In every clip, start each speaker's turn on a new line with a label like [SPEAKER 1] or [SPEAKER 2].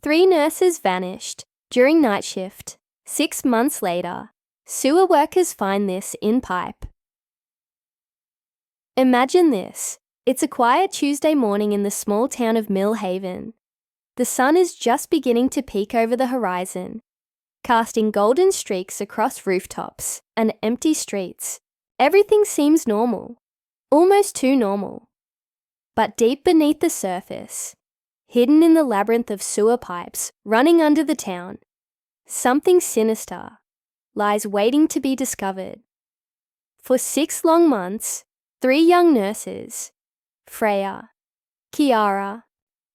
[SPEAKER 1] 3 nurses vanished during night shift. 6 months later, sewer workers find this in pipe. Imagine this. It's a quiet Tuesday morning in the small town of Mill Haven. The sun is just beginning to peek over the horizon, casting golden streaks across rooftops and empty streets. Everything seems normal, almost too normal. But deep beneath the surface, hidden in the labyrinth of sewer pipes running under the town, something sinister lies waiting to be discovered. For 6 long months, 3 young nurses, Freya, Kiara,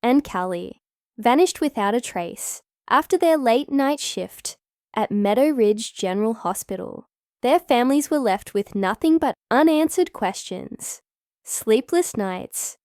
[SPEAKER 1] and Callie, vanished without a trace after their late-night shift at Meadow Ridge General Hospital. Their families were left with nothing but unanswered questions, sleepless nights,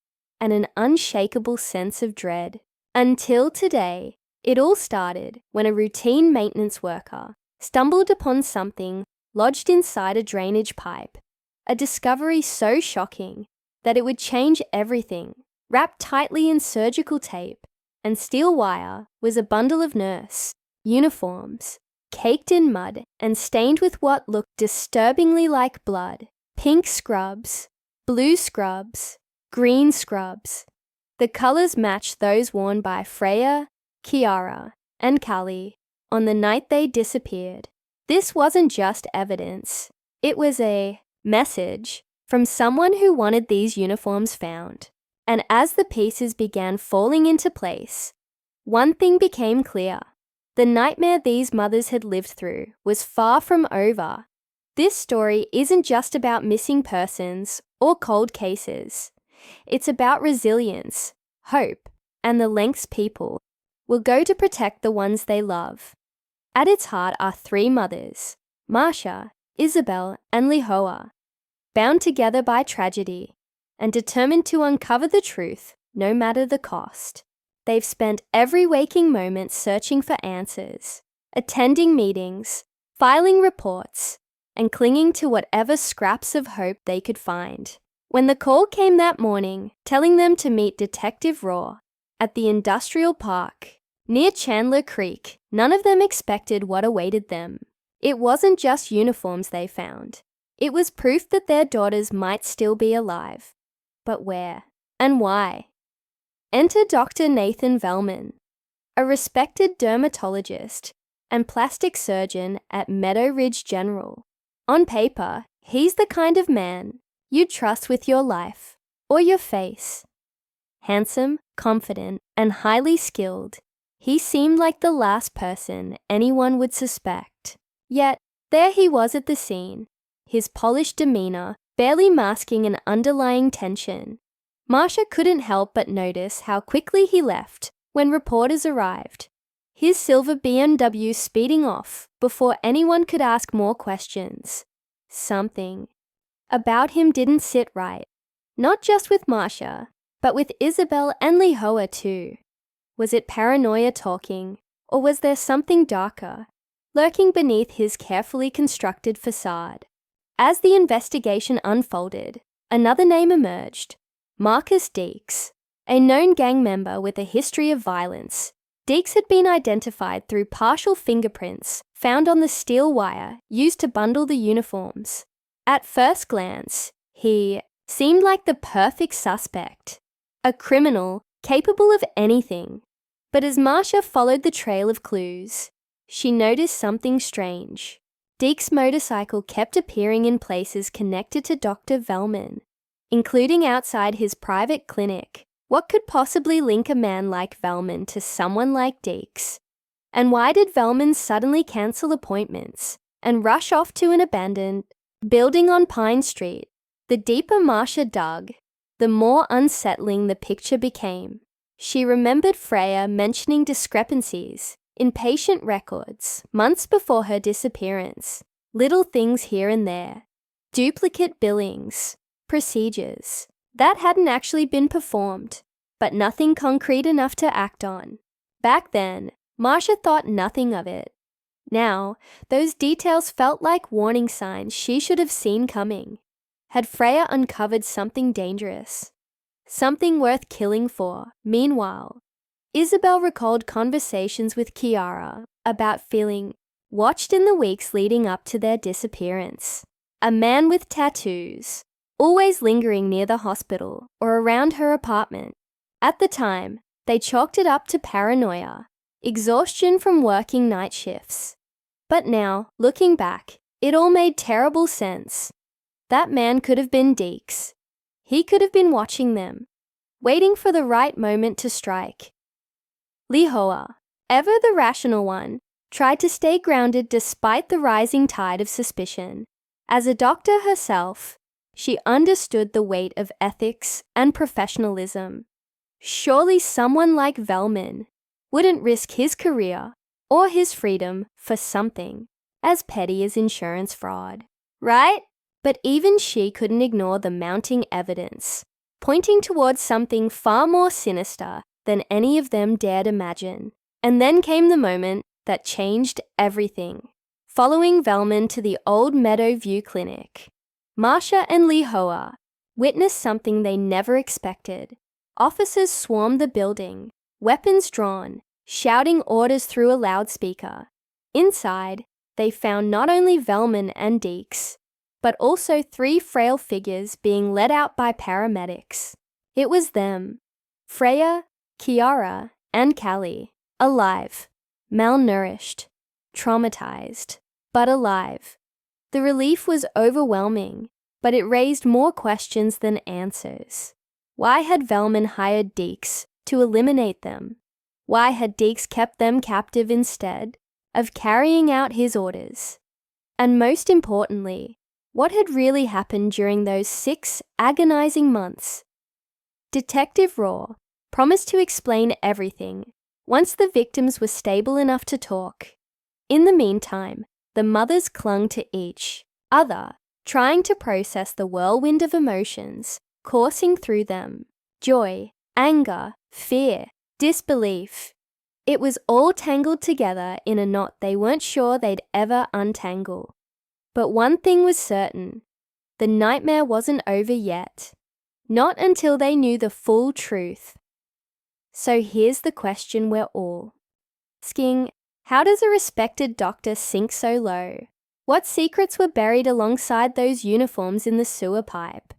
[SPEAKER 1] and an unshakable sense of dread. Until today, it all started when a routine maintenance worker stumbled upon something lodged inside a drainage pipe, a discovery so shocking that it would change everything. Wrapped tightly in surgical tape and steel wire was a bundle of nurse uniforms, caked in mud and stained with what looked disturbingly like blood. Pink scrubs, blue scrubs, green scrubs. The colors matched those worn by Freya, Kiara, and Callie on the night they disappeared. This wasn't just evidence. It was a message from someone who wanted these uniforms found. And as the pieces began falling into place, one thing became clear. The nightmare these mothers had lived through was far from over. This story isn't just about missing persons or cold cases. It's about resilience, hope, and the lengths people will go to protect the ones they love. At its heart are 3 mothers, Marsha, Isabel, and Lihoa, bound together by tragedy and determined to uncover the truth no matter the cost. They've spent every waking moment searching for answers, attending meetings, filing reports, and clinging to whatever scraps of hope they could find. When the call came that morning, telling them to meet Detective Raw at the industrial park near Chandler Creek, none of them expected what awaited them. It wasn't just uniforms they found. It was proof that their daughters might still be alive. But where and why? Enter Dr. Nathan Velman, a respected dermatologist and plastic surgeon at Meadow Ridge General. On paper, he's the kind of man you'd trust with your life or your face. Handsome, confident, and highly skilled, he seemed like the last person anyone would suspect. Yet, there he was at the scene, his polished demeanor barely masking an underlying tension. Marsha couldn't help but notice how quickly he left when reporters arrived, his silver BMW speeding off before anyone could ask more questions. Something about him didn't sit right, not just with Marsha, but with Isabel and Lihoa too. Was it paranoia talking, or was there something darker, lurking beneath his carefully constructed facade? As the investigation unfolded, another name emerged, Marcus Deeks, a known gang member with a history of violence. Deeks had been identified through partial fingerprints found on the steel wire used to bundle the uniforms. At first glance, he seemed like the perfect suspect, a criminal capable of anything. But as Marsha followed the trail of clues, she noticed something strange. Deeks' motorcycle kept appearing in places connected to Dr. Velman, including outside his private clinic. What could possibly link a man like Velman to someone like Deeks? And why did Velman suddenly cancel appointments and rush off to an abandoned building on Pine Street? The deeper Marsha dug, the more unsettling the picture became. She remembered Freya mentioning discrepancies in patient records months before her disappearance. Little things here and there, duplicate billings, procedures that hadn't actually been performed, but nothing concrete enough to act on. Back then, Marsha thought nothing of it. Now, those details felt like warning signs she should have seen coming. Had Freya uncovered something dangerous? Something worth killing for? Meanwhile, Isabel recalled conversations with Kiara about feeling watched in the weeks leading up to their disappearance. A man with tattoos, always lingering near the hospital or around her apartment. At the time, they chalked it up to paranoia, exhaustion from working night shifts. But now, looking back, it all made terrible sense. That man could have been Deeks. He could have been watching them, waiting for the right moment to strike. Lihoa, ever the rational one, tried to stay grounded despite the rising tide of suspicion. As a doctor herself, she understood the weight of ethics and professionalism. Surely someone like Velman wouldn't risk his career or his freedom for something as petty as insurance fraud, right? But even she couldn't ignore the mounting evidence, pointing towards something far more sinister than any of them dared imagine. And then came the moment that changed everything. Following Velman to the old Meadow View Clinic, Marsha and Lihoa witnessed something they never expected. Officers swarmed the building, weapons drawn, shouting orders through a loudspeaker. Inside, they found not only Velman and Deeks, but also 3 frail figures being led out by paramedics. It was them, Freya, Kiara, and Callie, alive, malnourished, traumatized, but alive. The relief was overwhelming, but it raised more questions than answers. Why had Velman hired Deeks to eliminate them? Why had Deeks kept them captive instead of carrying out his orders? And most importantly, what had really happened during those 6 agonizing months? Detective Raw promised to explain everything once the victims were stable enough to talk. In the meantime, the mothers clung to each other, trying to process the whirlwind of emotions coursing through them. Joy, anger, fear, disbelief. It was all tangled together in a knot they weren't sure they'd ever untangle. But one thing was certain. The nightmare wasn't over yet. Not until they knew the full truth. So here's the question we're all asking. How does a respected doctor sink so low? What secrets were buried alongside those uniforms in the sewer pipe?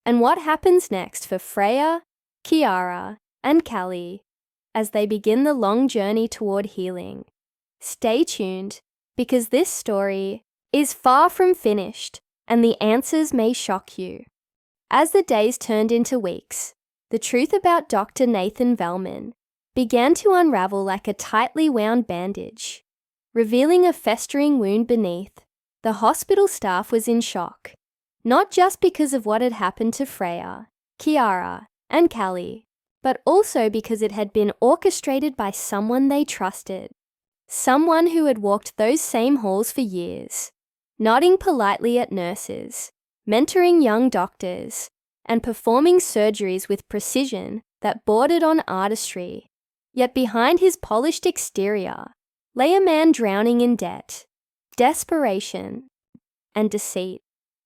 [SPEAKER 1] And what happens next for Freya, Kiara, and Callie as they begin the long journey toward healing? Stay tuned, because this story is far from finished, and the answers may shock you. As the days turned into weeks, the truth about Dr. Nathan Velman began to unravel like a tightly wound bandage. Revealing a festering wound beneath, the hospital staff was in shock, not just because of what had happened to Freya, Kiara, and Callie, but also because it had been orchestrated by someone they trusted. Someone who had walked those same halls for years, nodding politely at nurses, mentoring young doctors, and performing surgeries with precision that bordered on artistry. Yet behind his polished exterior lay a man drowning in debt, desperation, and deceit.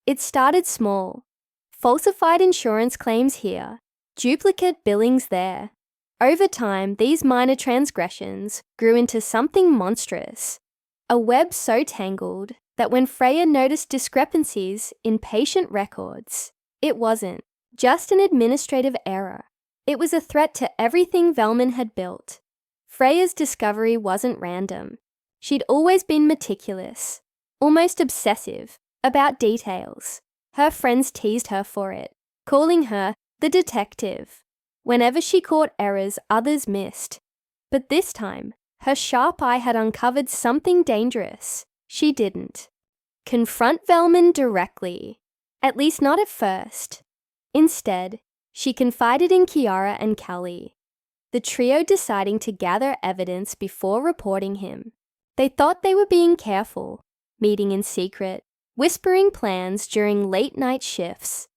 [SPEAKER 1] It started small. Falsified insurance claims here, duplicate billings there. Over time, these minor transgressions grew into something monstrous, a web so tangled that when Freya noticed discrepancies in patient records, it wasn't just an administrative error. It was a threat to everything Velman had built. Freya's discovery wasn't random. She'd always been meticulous, almost obsessive, about details. Her friends teased her for it, calling her the detective. Whenever she caught errors others missed. But this time, her sharp eye had uncovered something dangerous. She didn't confront Velman directly, at least not at first. Instead, she confided in Kiara and Callie, the trio deciding to gather evidence before reporting him. They thought they were being careful, meeting in secret, whispering plans during late-night shifts.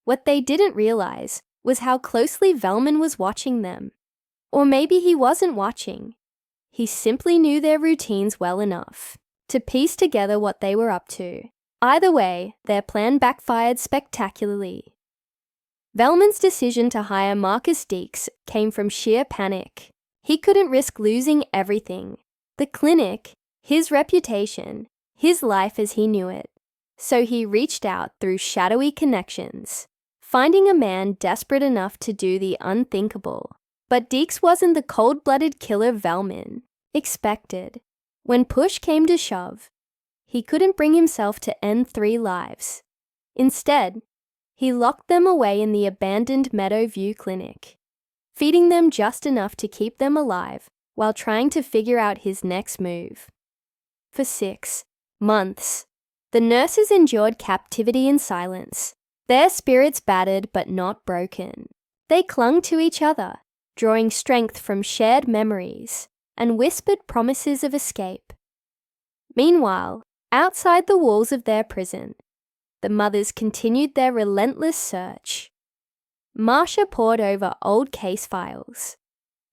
[SPEAKER 1] What they didn't realize was how closely Velman was watching them. Or maybe he wasn't watching. He simply knew their routines well enough to piece together what they were up to. Either way, their plan backfired spectacularly. Velman's decision to hire Marcus Deeks came from sheer panic. He couldn't risk losing everything: the clinic, his reputation, his life as he knew it. So he reached out through shadowy connections, finding a man desperate enough to do the unthinkable. But Deeks wasn't the cold-blooded killer Velman expected. When push came to shove, he couldn't bring himself to end 3 lives. Instead, he locked them away in the abandoned Meadowview Clinic, feeding them just enough to keep them alive while trying to figure out his next move. For 6 months, the nurses endured captivity in silence, their spirits battered but not broken. They clung to each other, drawing strength from shared memories and whispered promises of escape. Meanwhile, outside the walls of their prison, the mothers continued their relentless search. Marcia pored over old case files.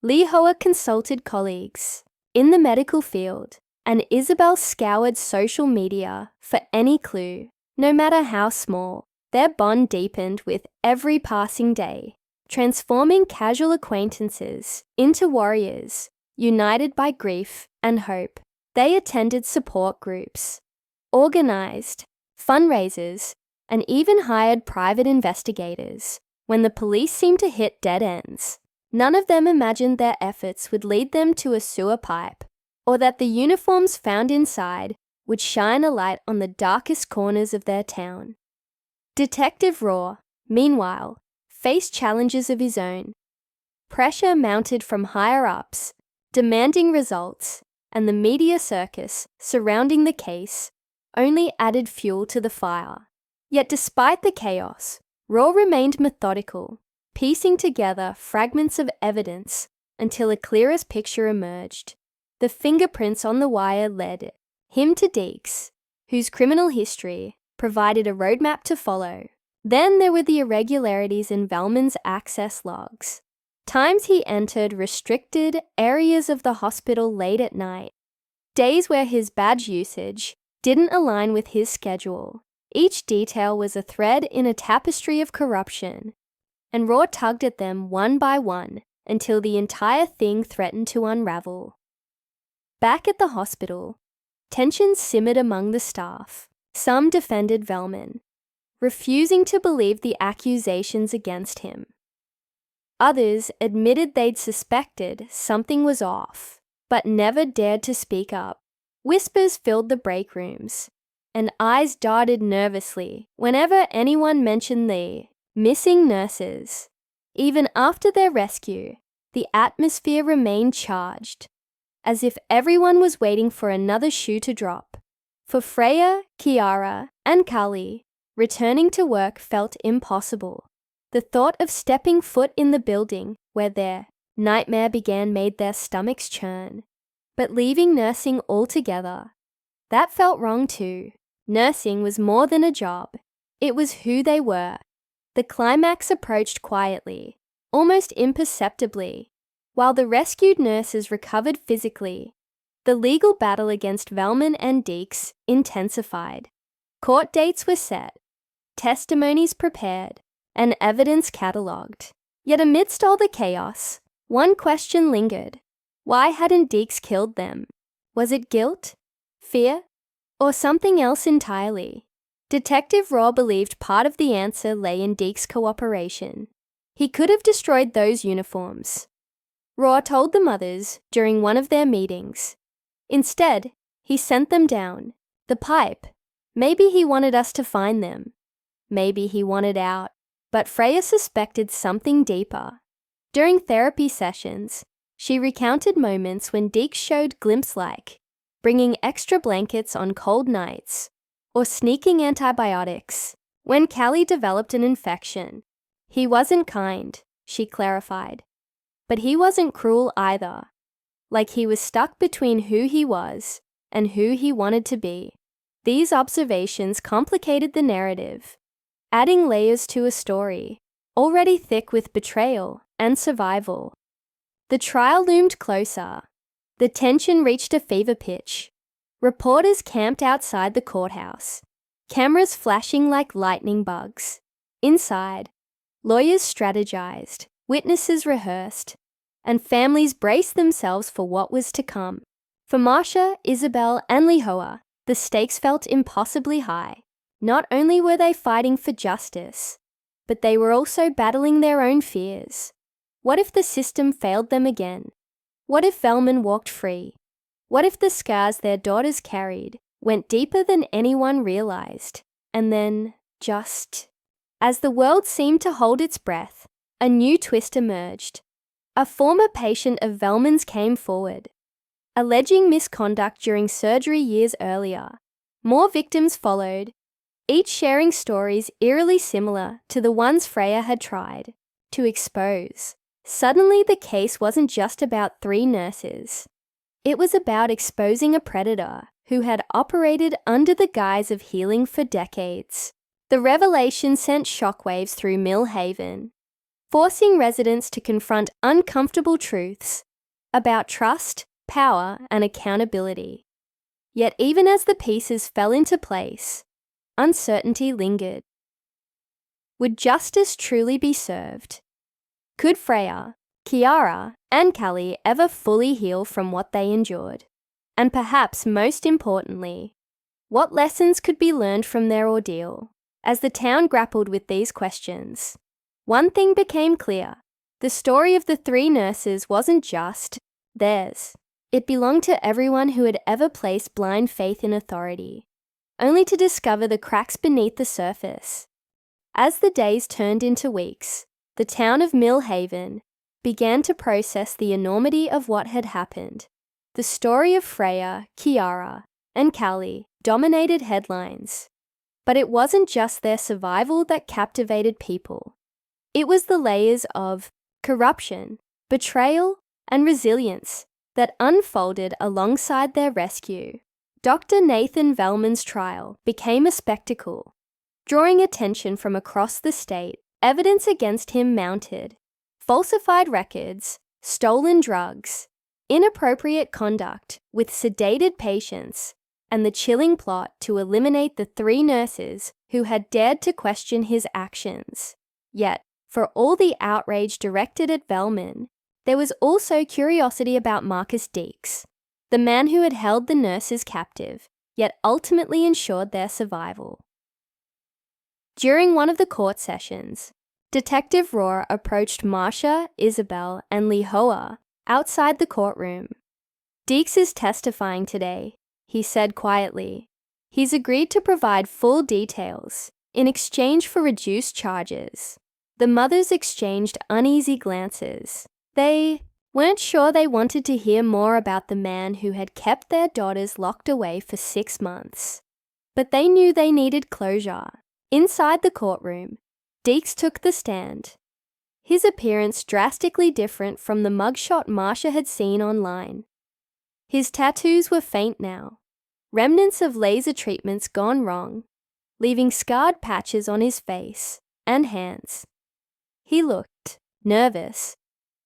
[SPEAKER 1] Lehoa consulted colleagues in the medical field, and Isabel scoured social media for any clue, no matter how small. Their bond deepened with every passing day, transforming casual acquaintances into warriors, united by grief and hope. They attended support groups, organized fundraisers, and even hired private investigators when the police seemed to hit dead ends. None of them imagined their efforts would lead them to a sewer pipe, or that the uniforms found inside would shine a light on the darkest corners of their town. Detective Raw, meanwhile, faced challenges of his own. Pressure mounted from higher-ups, demanding results, and the media circus surrounding the case only added fuel to the fire. Yet despite the chaos, Raw remained methodical, piecing together fragments of evidence until a clearest picture emerged. The fingerprints on the wire led him to Deeks, whose criminal history provided a roadmap to follow. Then there were the irregularities in Velman's access logs. Times he entered restricted areas of the hospital late at night. Days where his badge usage didn't align with his schedule. Each detail was a thread in a tapestry of corruption, and Raw tugged at them one by one until the entire thing threatened to unravel. Back at the hospital, tensions simmered among the staff. Some defended Velman, refusing to believe the accusations against him. Others admitted they'd suspected something was off, but never dared to speak up. Whispers filled the break rooms, and eyes darted nervously whenever anyone mentioned the missing nurses. Even after their rescue, the atmosphere remained charged, as if everyone was waiting for another shoe to drop. For Freya, Kiara, and Kali, returning to work felt impossible. The thought of stepping foot in the building where their nightmare began made their stomachs churn. But leaving nursing altogether, that felt wrong too. Nursing was more than a job. It was who they were. The climax approached quietly, almost imperceptibly. While the rescued nurses recovered physically, the legal battle against Velman and Deeks intensified. Court dates were set, testimonies prepared, and evidence catalogued. Yet amidst all the chaos, one question lingered. Why hadn't Deeks killed them? Was it guilt, fear, or something else entirely? Detective Raw believed part of the answer lay in Deeks' cooperation. He could have destroyed those uniforms. Raw told the mothers during one of their meetings. Instead, he sent them down. The pipe. Maybe he wanted us to find them. Maybe he wanted out. But Freya suspected something deeper. During therapy sessions, she recounted moments when Deeks showed glimpse-like, bringing extra blankets on cold nights, or sneaking antibiotics. When Callie developed an infection, he wasn't kind, she clarified. But he wasn't cruel either. Like he was stuck between who he was and who he wanted to be. These observations complicated the narrative, adding layers to a story already thick with betrayal and survival. The trial loomed closer. The tension reached a fever pitch. Reporters camped outside the courthouse, cameras flashing like lightning bugs. Inside, lawyers strategized, witnesses rehearsed, and families braced themselves for what was to come. For Marcia, Isabel, and Lihoa, the stakes felt impossibly high. Not only were they fighting for justice, but they were also battling their own fears. What if the system failed them again? What if Velman walked free? What if the scars their daughters carried went deeper than anyone realized? And then, just as the world seemed to hold its breath, a new twist emerged. A former patient of Velman's came forward, alleging misconduct during surgery years earlier. More victims followed, each sharing stories eerily similar to the ones Freya had tried to expose. Suddenly, the case wasn't just about 3 nurses. It was about exposing a predator who had operated under the guise of healing for decades. The revelation sent shockwaves through Mill Haven, forcing residents to confront uncomfortable truths about trust, power, and accountability. Yet even as the pieces fell into place, uncertainty lingered. Would justice truly be served? Could Freya, Kiara, and Callie ever fully heal from what they endured? And perhaps most importantly, what lessons could be learned from their ordeal? As the town grappled with these questions, one thing became clear. The story of the 3 nurses wasn't just theirs. It belonged to everyone who had ever placed blind faith in authority, only to discover the cracks beneath the surface. As the days turned into weeks, the town of Mill Haven began to process the enormity of what had happened. The story of Freya, Kiara, and Callie dominated headlines. But it wasn't just their survival that captivated people. It was the layers of corruption, betrayal, and resilience that unfolded alongside their rescue. Dr. Nathan Velman's trial became a spectacle. Drawing attention from across the state, evidence against him mounted. Falsified records, stolen drugs, inappropriate conduct with sedated patients, and the chilling plot to eliminate the 3 nurses who had dared to question his actions. Yet, for all the outrage directed at Velman, there was also curiosity about Marcus Deeks, the man who had held the nurses captive, yet ultimately ensured their survival. During one of the court sessions, Detective Rohr approached Marcia, Isabel, and Lihoa outside the courtroom. "Deeks is testifying today," he said quietly. "He's agreed to provide full details in exchange for reduced charges." The mothers exchanged uneasy glances. They weren't sure they wanted to hear more about the man who had kept their daughters locked away for 6 months. But they knew they needed closure. Inside the courtroom, Deeks took the stand. His appearance drastically different from the mugshot Marcia had seen online. His tattoos were faint now, remnants of laser treatments gone wrong, leaving scarred patches on his face and hands. He looked nervous,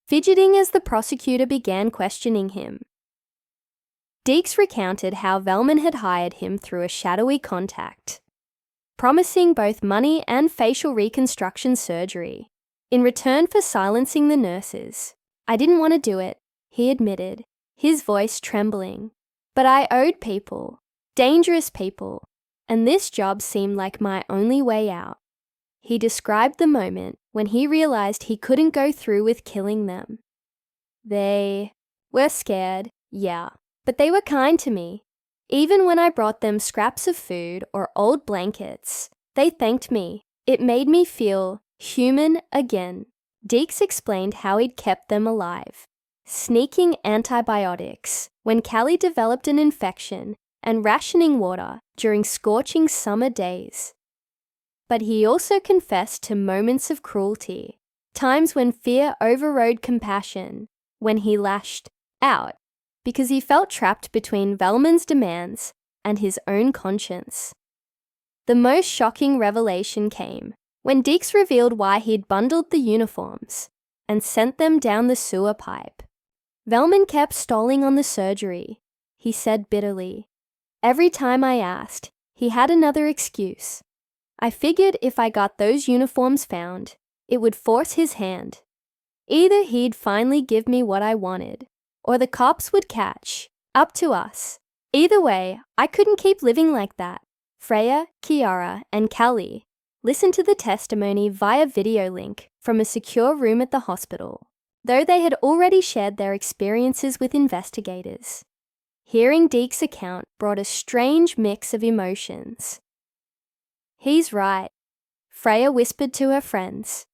[SPEAKER 1] fidgeting as the prosecutor began questioning him. Deeks recounted how Velman had hired him through a shadowy contact, promising both money and facial reconstruction surgery in return for silencing the nurses. "I didn't want to do it," he admitted, his voice trembling. "But I owed people, dangerous people, and this job seemed like my only way out." He described the moment when he realized he couldn't go through with killing them. "They were scared, yeah, but they were kind to me. Even when I brought them scraps of food or old blankets, they thanked me. It made me feel human again." Deeks explained how he'd kept them alive, sneaking antibiotics when Callie developed an infection and rationing water during scorching summer days. But he also confessed to moments of cruelty, times when fear overrode compassion, when he lashed out because he felt trapped between Velman's demands and his own conscience. The most shocking revelation came when Deeks revealed why he'd bundled the uniforms and sent them down the sewer pipe. "Velman kept stalling on the surgery," he said bitterly. "Every time I asked, he had another excuse. I figured if I got those uniforms found, it would force his hand. Either he'd finally give me what I wanted, or the cops would catch. Up to us. Either way, I couldn't keep living like that. Freya, Kiara, and Callie listened to the testimony via video link from a secure room at the hospital, though they had already shared their experiences with investigators. Hearing Deke's account brought a strange mix of emotions. He's right, Freya whispered to her friends.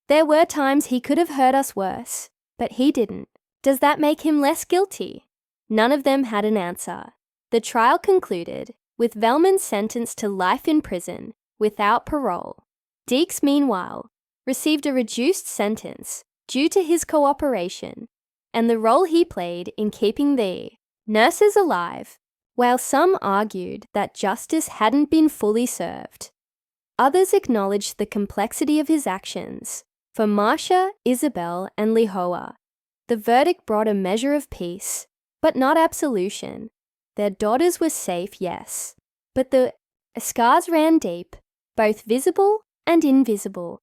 [SPEAKER 1] There were times he could have hurt us worse, but he didn't. Does that make him less guilty? None of them had an answer. The trial concluded, with Velman sentenced to life in prison without parole. Deeks, meanwhile, received a reduced sentence due to his cooperation and the role he played in keeping the nurses alive, while some argued that justice hadn't been fully served. Others acknowledged the complexity of his actions. For Marcia, Isabel, and Lihoa, the verdict brought a measure of peace, but not absolution. Their daughters were safe, yes, but the scars ran deep, both visible and invisible.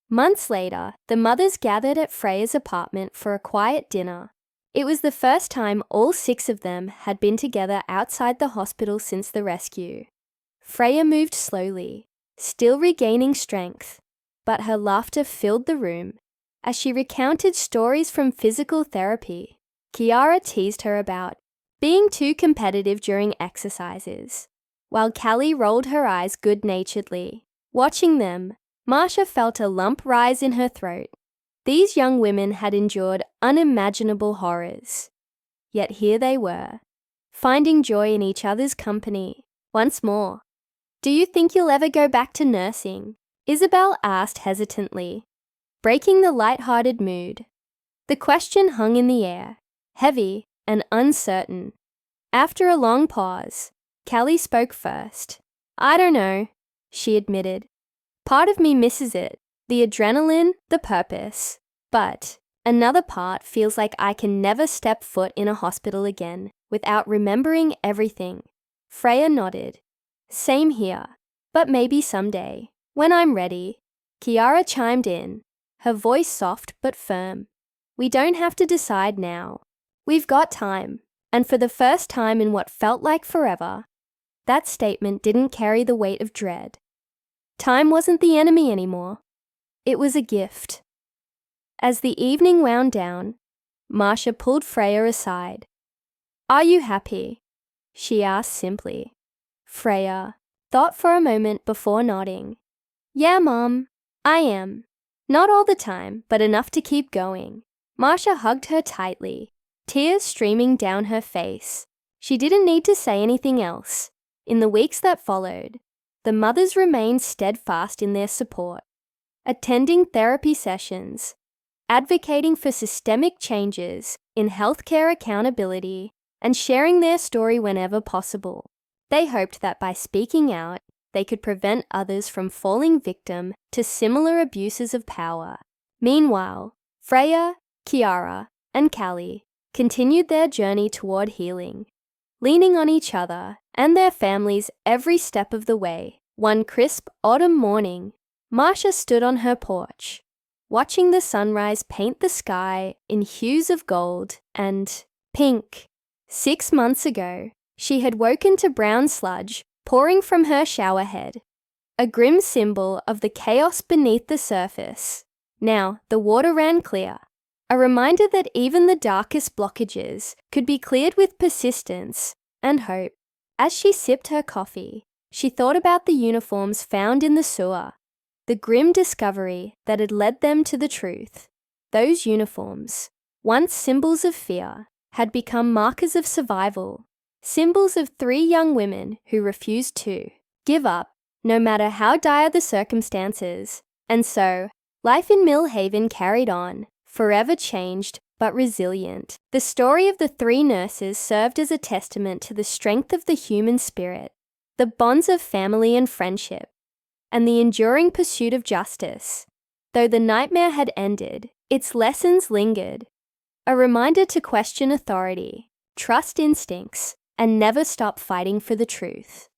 [SPEAKER 1] Months later, the mothers gathered at Freya's apartment for a quiet dinner. It was the first time all 6 of them had been together outside the hospital since the rescue. Freya moved slowly, still regaining strength, but her laughter filled the room as she recounted stories from physical therapy. Kiara teased her about being too competitive during exercises, while Callie rolled her eyes good-naturedly. Watching them, Marcia felt a lump rise in her throat. These young women had endured unimaginable horrors. Yet here they were, finding joy in each other's company once more. Do you think you'll ever go back to nursing? Isabel asked hesitantly, breaking the light-hearted mood. The question hung in the air, heavy and uncertain. After a long pause, Callie spoke first. I don't know, she admitted. Part of me misses it, the adrenaline, the purpose. But another part feels like I can never step foot in a hospital again without remembering everything. Freya nodded. Same here, but maybe someday. When I'm ready. Kiara chimed in, her voice soft but firm. We don't have to decide now. We've got time. And for the first time in what felt like forever, that statement didn't carry the weight of dread. Time wasn't the enemy anymore. It was a gift. As the evening wound down, Marcia pulled Freya aside. Are you happy? She asked simply. Freya thought for a moment before nodding. Yeah, Mom, I am. Not all the time, but enough to keep going. Marcia hugged her tightly, tears streaming down her face. She didn't need to say anything else. In the weeks that followed, the mothers remained steadfast in their support, attending therapy sessions, advocating for systemic changes in healthcare accountability, and sharing their story whenever possible. They hoped that by speaking out, they could prevent others from falling victim to similar abuses of power. Meanwhile, Freya, Kiara, and Callie continued their journey toward healing, leaning on each other and their families every step of the way. One crisp autumn morning, Marcia stood on her porch, watching the sunrise paint the sky in hues of gold and pink. 6 months ago, she had woken to brown sludge pouring from her shower head, a grim symbol of the chaos beneath the surface. Now, the water ran clear, a reminder that even the darkest blockages could be cleared with persistence and hope. As she sipped her coffee, she thought about the uniforms found in the sewer, the grim discovery that had led them to the truth. Those uniforms, once symbols of fear, had become markers of survival. Symbols of 3 young women who refused to give up, no matter how dire the circumstances. And so, life in Millhaven carried on, forever changed but resilient. The story of the 3 nurses served as a testament to the strength of the human spirit, the bonds of family and friendship, and the enduring pursuit of justice. Though the nightmare had ended, its lessons lingered. A reminder to question authority, trust instincts, and never stop fighting for the truth.